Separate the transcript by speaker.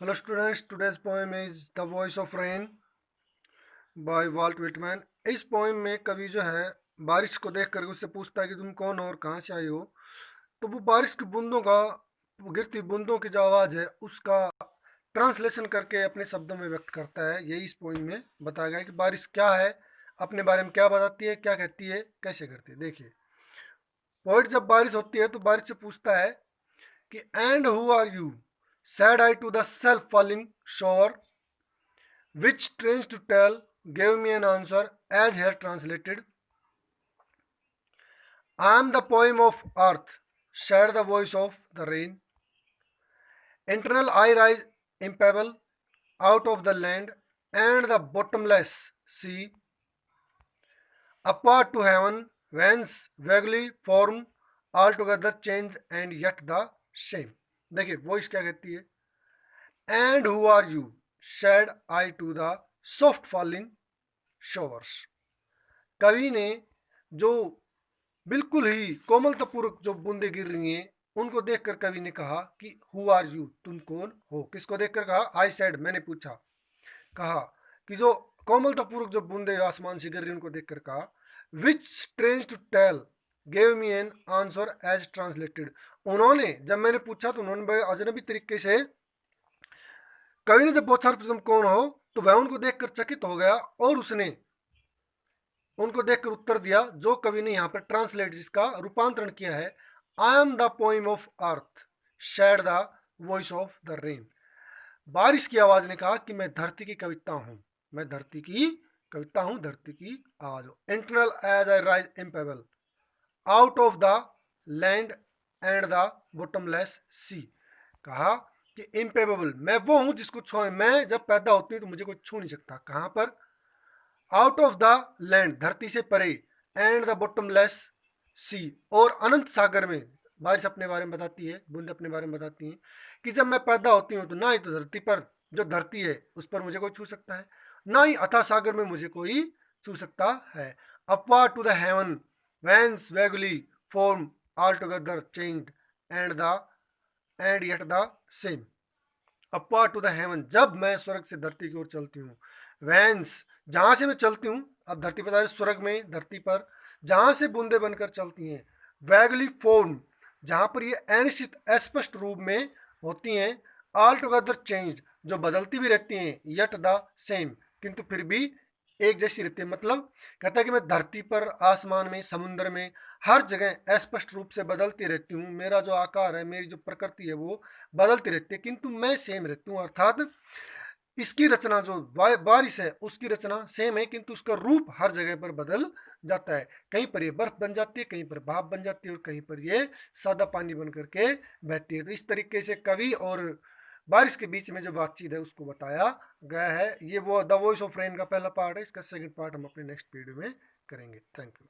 Speaker 1: Hello students, today's poem is The Voice of Rain by Walt Whitman। इस poem में कवि जो है बारिश को देख करके उससे पूछता है कि तुम कौन हो और कहाँ से आई हो। तो वो बारिश की बूंदों का गिरती बूंदों की जो आवाज़ है उसका ट्रांसलेशन करके अपने शब्दों में व्यक्त करता है। यही इस पोएम में बताया गया है कि बारिश क्या है, अपने बारे में क्या बताती है, क्या कहती है, कैसे करती है। देखिए, पोइट जब बारिश होती है तो बारिश से पूछता है कि and who are you, said I to the self falling shower, which strange to tell gave me an answer as here translated. I am the poem of earth, said the voice of the rain. Internal I rise impebble out of the land and the bottomless sea, upward to heaven, whence vaguely form altogether changed and yet the same. देखिए voice क्या कहती है, and who are you said I to the soft falling showers. कवि ने जो बिल्कुल ही कोमलतापूर्वक जो बूंदे गिर रही हैं उनको देखकर कवि ने कहा कि हु आर यू, तुम कौन हो। किसको देखकर कहा? आई सेड, मैंने पूछा, कहा कि जो कोमलतापूर्वक जो बूंदे आसमान से गिर रही उनको देखकर कहा, which strange to tell gave me an answer as translated. उन्होंने, जब मैंने पूछा तो उन्होंने अजनबी तरीके से, कवि ने जब पूछा तुम कौन हो तो वह उनको देखकर चकित हो गया और उसने उनको देखकर उत्तर दिया जो कवि ने यहाँ पर ट्रांसलेट, जिसका रूपांतरण किया है, I am the poem of earth, said the voice of the rain. बारिश की आवाज ने कहा कि मैं धरती की कविता हूँ, मैं धरती की कविता हूँ, धरती की आवाज हूँ। Eternal as I rise impalpable out of the land and the bottomless sea. कहा कि इम्पेबल, मैं वो हूँ जिसको छू, मैं जब पैदा होती हूँ तो मुझे कोई छू नहीं सकता। कहाँ पर? आउट ऑफ द लैंड, धरती से परे, एंड द बॉटमलेस सी, और अनंत सागर में। बारिश अपने बारे में बताती है, बूंद अपने बारे में बताती हैं कि जब मैं पैदा होती हूँ तो ना ही तो धरती पर, जो धरती है उस पर मुझे कोई छू सकता है, ना ही अथाह सागर में मुझे कोई छू सकता है। Upward to the heaven whence vaguely form all together changed and yet the same. Upward to the heaven, जब मैं स्वर्ग से धरती की ओर चलती हूँ। वैंस, जहाँ से मैं चलती हूँ, अब धरती पर स्वर्ग में, धरती पर जहाँ से बूंदे बनकर चलती हैं। वैगली फॉर्म, जहाँ पर ये अनिश्चित अस्पष्ट रूप में होती हैं। ऑल टुगेदर चेंज, जो बदलती भी रहती हैं। यट द सेम, किंतु फिर भी एक जैसी रहती है। मतलब कहता है कि मैं धरती पर, आसमान में, समुद्र में, हर जगह अस्पष्ट रूप से बदलती रहती हूँ। मेरा जो आकार है, मेरी जो प्रकृति है वो बदलती रहती है, किंतु मैं सेम रहती हूँ। अर्थात इसकी रचना, जो बारिश है उसकी रचना सेम है, किंतु उसका रूप हर जगह पर बदल जाता है। कहीं पर ये बर्फ बन जाती है, कहीं पर भाप बन जाती है, और कहीं पर ये सादा पानी बन करके बहती है। तो इस तरीके से कवि और बारिश के बीच में जो बातचीत है उसको बताया गया है। ये वो द वॉइस ऑफ रेन का पहला पार्ट है। इसका सेकंड पार्ट हम अपने नेक्स्ट वीडियो में करेंगे। Thank you.